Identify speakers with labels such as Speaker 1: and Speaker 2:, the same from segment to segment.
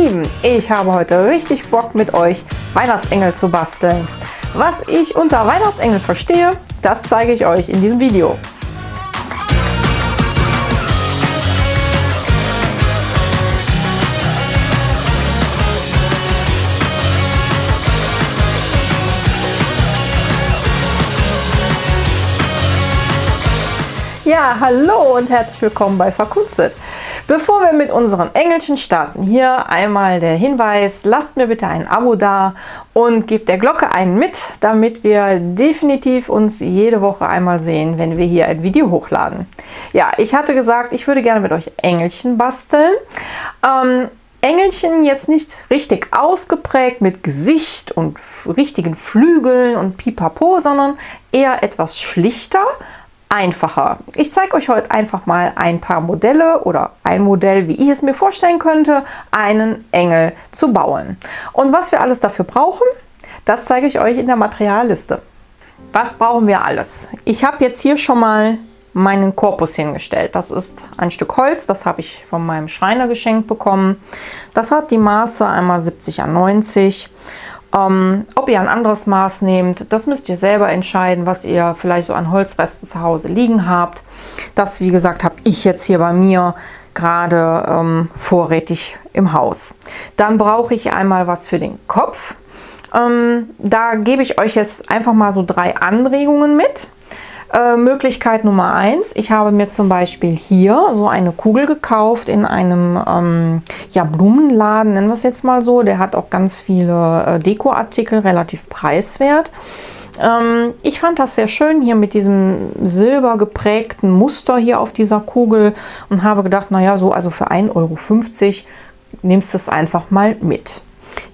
Speaker 1: Lieben, ich habe heute richtig Bock mit euch Weihnachtsengel zu basteln. Was ich unter Weihnachtsengel verstehe, das zeige ich euch in diesem Video. Ja, hallo und herzlich willkommen bei Verkunstet. Bevor wir mit unseren Engelchen starten, hier einmal der Hinweis, lasst mir bitte ein Abo da und gebt der Glocke einen mit, damit wir definitiv uns jede Woche einmal sehen, wenn wir hier ein Video hochladen. Ja, ich hatte gesagt, ich würde gerne mit euch Engelchen basteln. Engelchen jetzt nicht richtig ausgeprägt mit Gesicht und richtigen Flügeln und Pipapo, sondern eher etwas schlichter, einfacher. Ich zeige euch heute einfach mal ein paar Modelle oder ein Modell, wie ich es mir vorstellen könnte, einen Engel zu bauen. Und was wir alles dafür brauchen, das zeige ich euch in der Materialliste. Was brauchen wir alles? Ich habe jetzt hier schon mal meinen Korpus hingestellt. Das ist ein Stück Holz, das habe ich von meinem Schreiner geschenkt bekommen. Das hat die Maße einmal 70×90. Ob ihr ein anderes Maß nehmt, das müsst ihr selber entscheiden, was ihr vielleicht so an Holzresten zu Hause liegen habt. Das, wie gesagt, habe ich jetzt hier bei mir gerade vorrätig im Haus. Dann brauche ich einmal was für den Kopf. Da gebe ich euch jetzt einfach mal so 3 Anregungen mit. Möglichkeit Nummer 1, ich habe mir zum Beispiel hier so eine Kugel gekauft in einem ja, Blumenladen, nennen wir es jetzt mal so. Der hat auch ganz viele Dekoartikel, relativ preiswert. Ich fand das sehr schön hier mit diesem silber geprägten Muster hier auf dieser Kugel und habe gedacht, naja, so also für 1,50 € nimmst du es einfach mal mit.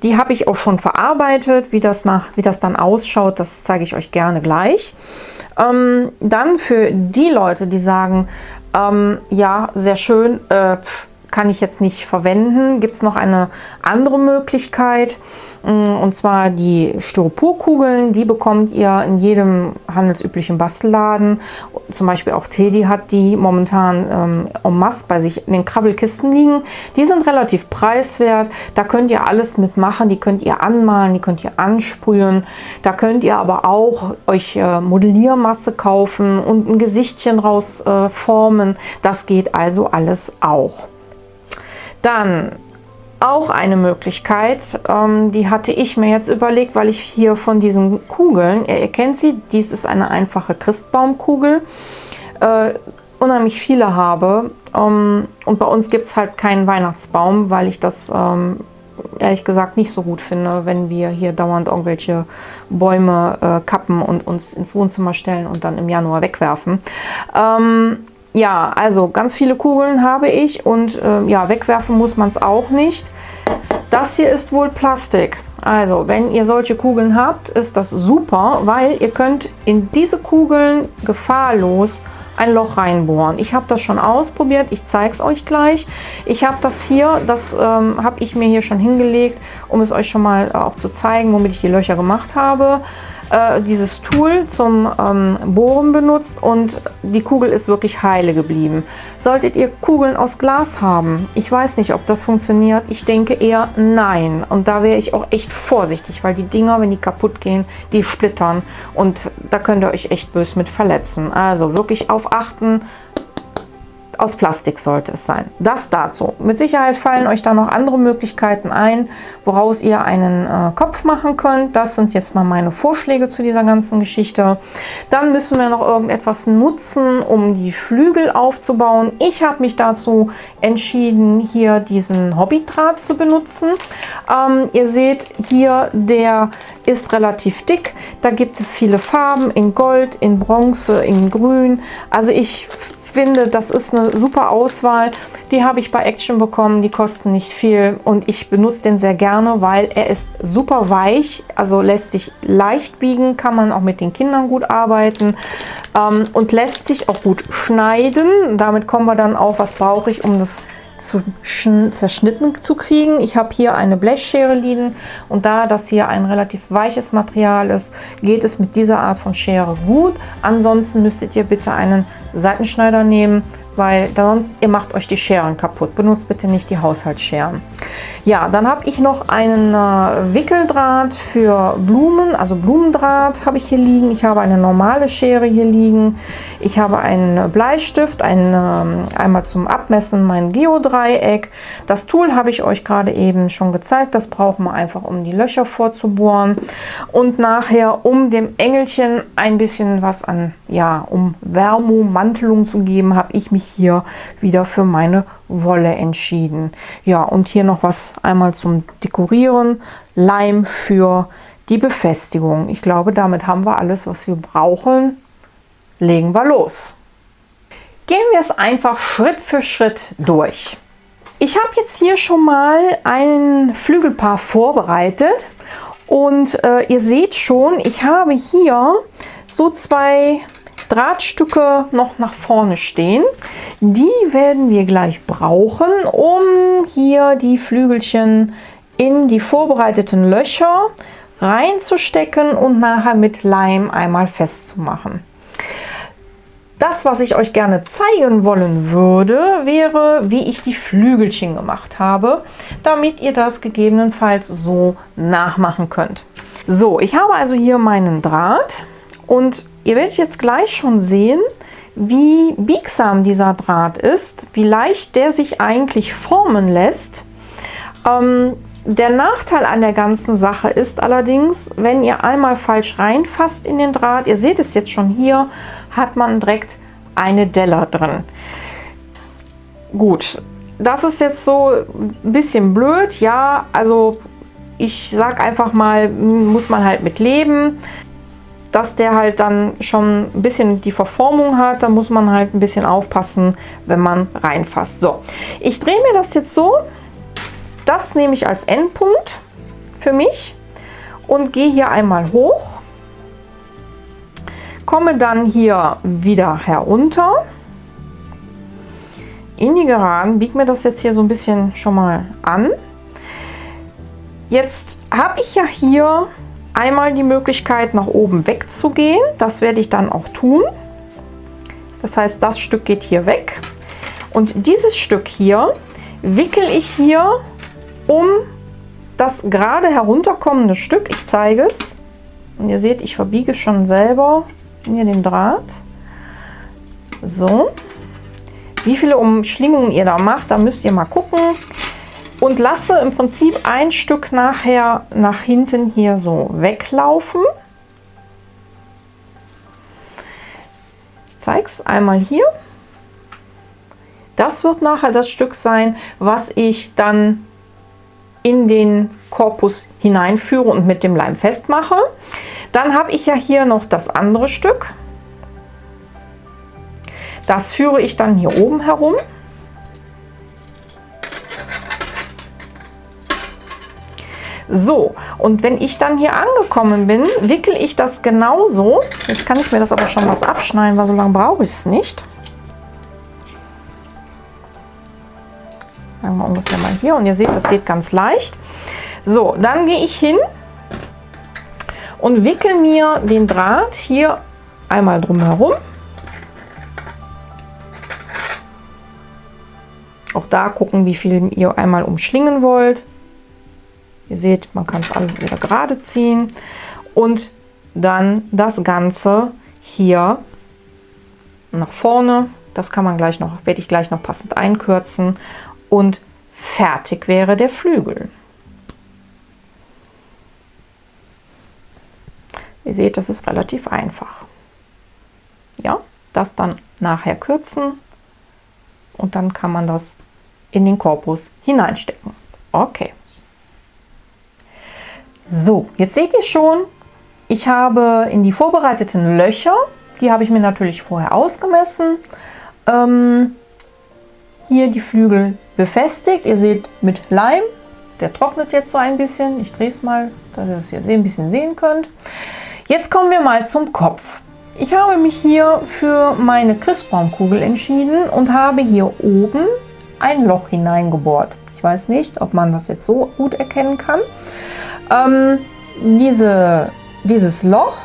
Speaker 1: Die habe ich auch schon verarbeitet, wie das dann ausschaut, das zeige ich euch gerne gleich. Dann für die Leute, die sagen, ja, sehr schön, kann ich jetzt nicht verwenden, gibt es noch eine andere Möglichkeit. Und zwar die Styroporkugeln, die bekommt ihr in jedem handelsüblichen Bastelladen. Zum Beispiel auch Teddy hat die momentan en masse bei sich in den Krabbelkisten liegen. Die sind relativ preiswert, da könnt ihr alles mitmachen, die könnt ihr anmalen, die könnt ihr ansprühen. Da könnt ihr aber auch euch Modelliermasse kaufen und ein Gesichtchen raus formen. Das geht also alles auch. Dann auch eine Möglichkeit, die hatte ich mir jetzt überlegt, weil ich hier von diesen Kugeln, ihr kennt sie, dies ist eine einfache Christbaumkugel, unheimlich viele habe. Und bei uns gibt es halt keinen Weihnachtsbaum, weil ich das ehrlich gesagt nicht so gut finde, wenn wir hier dauernd irgendwelche Bäume kappen und uns ins Wohnzimmer stellen und dann im Januar wegwerfen. Ja, also ganz viele Kugeln habe ich und ja, wegwerfen muss man es auch nicht. Das hier ist wohl Plastik. Also, wenn ihr solche Kugeln habt, ist das super, weil ihr könnt in diese Kugeln gefahrlos ein Loch reinbohren. Ich habe das schon ausprobiert, ich zeige es euch gleich. Ich habe das hier, das habe ich mir hier schon hingelegt, um es euch schon mal auch zu zeigen, womit ich die Löcher gemacht habe. Dieses Tool zum Bohren benutzt und die Kugel ist wirklich heile geblieben. Solltet ihr Kugeln aus Glas haben, ich weiß nicht, ob das funktioniert, ich denke eher nein. Und da wäre ich auch echt vorsichtig, weil die Dinger, wenn die kaputt gehen, die splittern und da könnt ihr euch echt böse mit verletzen. Also wirklich auf achten. Aus Plastik sollte es sein. Das dazu. Mit Sicherheit fallen euch da noch andere Möglichkeiten ein, woraus ihr einen Kopf machen könnt. Das sind jetzt mal meine Vorschläge zu dieser ganzen Geschichte. Dann müssen wir noch irgendetwas nutzen, um die Flügel aufzubauen. Ich habe mich dazu entschieden, hier diesen Hobbydraht zu benutzen. Ihr seht hier, der ist relativ dick. Da gibt es viele Farben in Gold, in Bronze, in Grün. Also ich finde, das ist eine super Auswahl. Die habe ich bei Action bekommen, die kosten nicht viel und ich benutze den sehr gerne, weil er ist super weich, also lässt sich leicht biegen, kann man auch mit den Kindern gut arbeiten und lässt sich auch gut schneiden. Damit kommen wir dann auch, was brauche ich, um das zerschnitten zu kriegen. Ich habe hier eine Blechschere liegen und da das hier ein relativ weiches Material ist, geht es mit dieser Art von Schere gut. Ansonsten müsstet ihr bitte einen Seitenschneider nehmen, weil sonst ihr macht euch die Scheren kaputt. Benutzt bitte nicht die Haushaltsscheren. Ja, dann habe ich noch einen Wickeldraht für Blumen, also Blumendraht habe ich hier liegen. Ich habe eine normale Schere hier liegen. Ich habe einen Bleistift, einmal zum Abmessen mein Geodreieck. Das Tool habe ich euch gerade eben schon gezeigt. Das brauchen wir einfach, um die Löcher vorzubohren. Und nachher, um dem Engelchen ein bisschen was an, ja, um Wärmemantelung zu geben, habe ich mich hier wieder für meine Wolle entschieden. Ja, und hier noch was einmal zum Dekorieren, Leim für die Befestigung. Ich glaube, damit haben wir alles, was wir brauchen. Legen wir los. Gehen wir es einfach Schritt für Schritt durch. Ich habe jetzt hier schon mal ein Flügelpaar vorbereitet und ihr seht schon, ich habe hier so 2 Drahtstücke noch nach vorne stehen. Die werden wir gleich brauchen, um hier die Flügelchen in die vorbereiteten Löcher reinzustecken und nachher mit Leim einmal festzumachen. Das, was ich euch gerne zeigen wollen würde, wäre, wie ich die Flügelchen gemacht habe, damit ihr das gegebenenfalls so nachmachen könnt. So, ich habe also hier meinen Draht und ihr werdet jetzt gleich schon sehen, wie biegsam dieser Draht ist, wie leicht der sich eigentlich formen lässt. Der Nachteil an der ganzen Sache ist allerdings, wenn ihr einmal falsch reinfasst in den Draht, ihr seht es jetzt schon hier, hat man direkt eine Delle drin. Gut, das ist jetzt so ein bisschen blöd, ja, also ich sag einfach mal, muss man halt mit leben. Dass der halt dann schon ein bisschen die Verformung hat, da muss man halt ein bisschen aufpassen, wenn man reinfasst. So, ich drehe mir das jetzt so, das nehme ich als Endpunkt für mich und gehe hier einmal hoch, komme dann hier wieder herunter in die Geraden, biege mir das jetzt hier so ein bisschen schon mal an. Jetzt habe ich ja hier einmal die Möglichkeit, nach oben wegzugehen. Das werde ich dann auch tun. Das heißt, das Stück geht hier weg. Und dieses Stück hier wickel ich hier um das gerade herunterkommende Stück. Ich zeige es. Und ihr seht, ich verbiege schon selber hier den Draht. So. Wie viele Umschlingungen ihr da macht, da müsst ihr mal gucken. Und lasse im Prinzip ein Stück nachher nach hinten hier so weglaufen. Ich zeige es einmal hier. Das wird nachher das Stück sein, was ich dann in den Korpus hineinführe und mit dem Leim festmache. Dann habe ich ja hier noch das andere Stück. Das führe ich dann hier oben herum. So, und wenn ich dann hier angekommen bin, wickel ich das genauso. Jetzt kann ich mir das aber schon was abschneiden, weil so lange brauche ich es nicht. Sagen wir ungefähr mal hier und ihr seht, das geht ganz leicht. So, dann gehe ich hin und wickel mir den Draht hier einmal drumherum. Auch da gucken, wie viel ihr einmal umschlingen wollt. Ihr seht, man kann es alles wieder gerade ziehen und dann das Ganze hier nach vorne. Das kann man gleich noch, werde ich gleich noch passend einkürzen und fertig wäre der Flügel. Ihr seht, das ist relativ einfach. Ja, das dann nachher kürzen und dann kann man das in den Korpus hineinstecken. Okay. So, jetzt seht ihr schon, ich habe in die vorbereiteten Löcher, die habe ich mir natürlich vorher ausgemessen, hier die Flügel befestigt. Ihr seht mit Leim, der trocknet jetzt so ein bisschen. Ich drehe es mal, dass ihr es hier ein bisschen sehen könnt. Jetzt kommen wir mal zum Kopf. Ich habe mich hier für meine Christbaumkugel entschieden und habe hier oben ein Loch hineingebohrt. Ich weiß nicht, ob man das jetzt so gut erkennen kann. Dieses Loch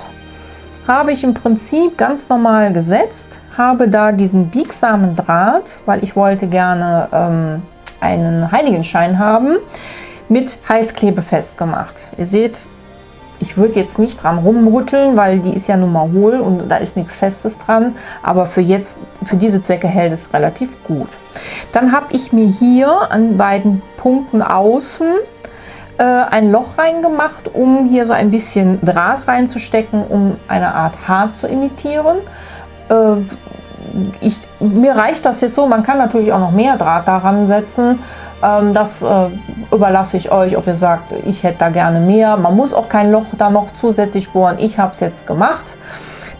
Speaker 1: habe ich im Prinzip ganz normal gesetzt, habe da diesen biegsamen Draht, weil ich wollte gerne einen Heiligenschein haben, mit Heißklebe festgemacht. Ihr seht, ich würde jetzt nicht dran rumrütteln, weil die ist ja nun mal hohl und da ist nichts Festes dran. Aber für diese Zwecke hält es relativ gut. Dann habe ich mir hier an beiden Punkten außen ein Loch reingemacht, um hier so ein bisschen Draht reinzustecken, um eine Art Haar zu imitieren. Mir reicht das jetzt so. Man kann natürlich auch noch mehr Draht daran setzen. Das überlasse ich euch, ob ihr sagt, ich hätte da gerne mehr. Man muss auch kein Loch da noch zusätzlich bohren. Ich habe es jetzt gemacht.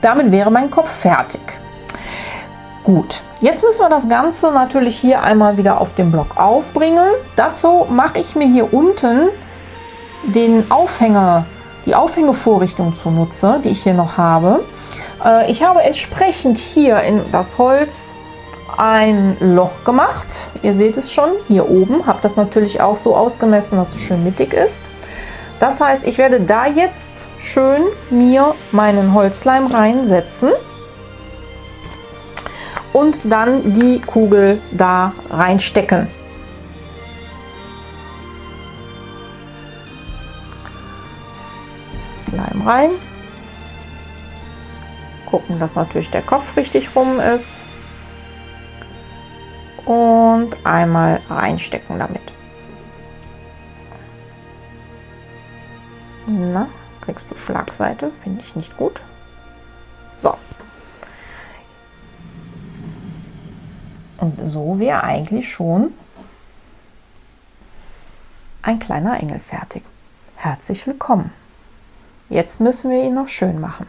Speaker 1: Damit wäre mein Kopf fertig. Gut, jetzt müssen wir das Ganze natürlich hier einmal wieder auf dem Block aufbringen. Dazu mache ich mir hier unten den Aufhänger, die Aufhängevorrichtung zunutze, die ich hier noch habe. Ich habe entsprechend hier in das Holz ein Loch gemacht. Ihr seht es schon hier oben. Habe das natürlich auch so ausgemessen, dass es schön mittig ist. Das heißt, ich werde da jetzt schön mir meinen Holzleim reinsetzen und dann die Kugel da reinstecken. Leim rein. Gucken, dass natürlich der Kopf richtig rum ist. Und einmal reinstecken damit. Na, kriegst du Schlagseite, finde ich nicht gut. So. Und so wäre eigentlich schon ein kleiner Engel fertig. Herzlich willkommen. Jetzt müssen wir ihn noch schön machen.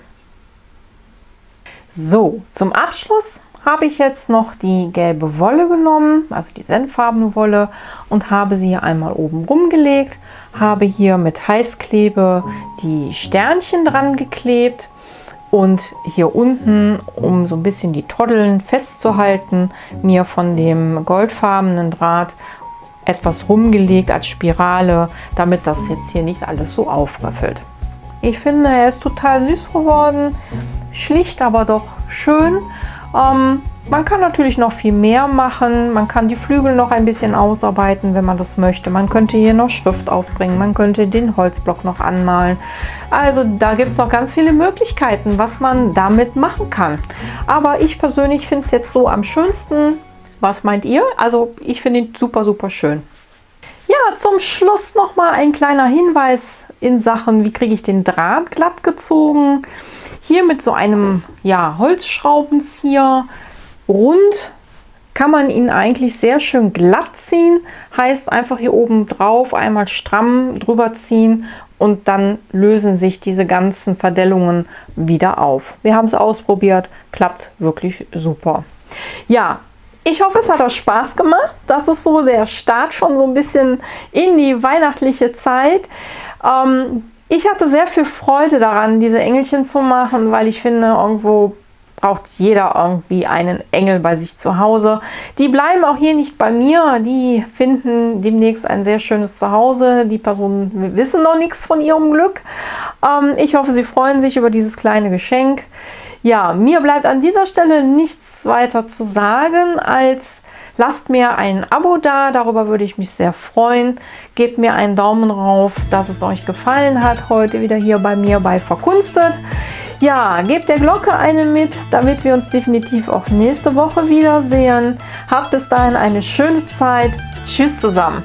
Speaker 1: So, zum Abschluss habe ich jetzt noch die gelbe Wolle genommen, also die senffarbene Wolle, und habe sie hier einmal oben rumgelegt, habe hier mit Heißklebe die Sternchen dran geklebt und hier unten, um so ein bisschen die Troddeln festzuhalten, mir von dem goldfarbenen Draht etwas rumgelegt als Spirale, damit das jetzt hier nicht alles so aufröffelt. Ich finde, er ist total süß geworden, schlicht, aber doch schön. Man kann natürlich noch viel mehr machen. Man kann die Flügel noch ein bisschen ausarbeiten, wenn man das möchte. Man könnte hier noch Schrift aufbringen. Man könnte den Holzblock noch anmalen. Also da gibt es noch ganz viele Möglichkeiten, was man damit machen kann. Aber ich persönlich finde es jetzt so am schönsten. Was meint ihr? Also ich finde ihn super, super schön. Ja, zum Schluss noch mal ein kleiner Hinweis in Sachen, wie kriege ich den Draht glatt gezogen. Hier mit so einem Holzschraubenzieher rund kann man ihn eigentlich sehr schön glatt ziehen. Heißt einfach hier oben drauf einmal stramm drüber ziehen und dann lösen sich diese ganzen Verdellungen wieder auf. Wir haben es ausprobiert, klappt wirklich super. Ja, ich hoffe, es hat euch Spaß gemacht. Das ist so der Start schon so ein bisschen in die weihnachtliche Zeit. Ich hatte sehr viel Freude daran, diese Engelchen zu machen, weil ich finde, irgendwo braucht jeder irgendwie einen Engel bei sich zu Hause. Die bleiben auch hier nicht bei mir. Die finden demnächst ein sehr schönes Zuhause. Die Personen wissen noch nichts von ihrem Glück. Ich hoffe, sie freuen sich über dieses kleine Geschenk. Ja, mir bleibt an dieser Stelle nichts weiter zu sagen, als lasst mir ein Abo da, darüber würde ich mich sehr freuen. Gebt mir einen Daumen rauf, dass es euch gefallen hat, heute wieder hier bei mir bei Verkunstet. Ja, gebt der Glocke eine mit, damit wir uns definitiv auch nächste Woche wiedersehen. Habt bis dahin eine schöne Zeit. Tschüss zusammen.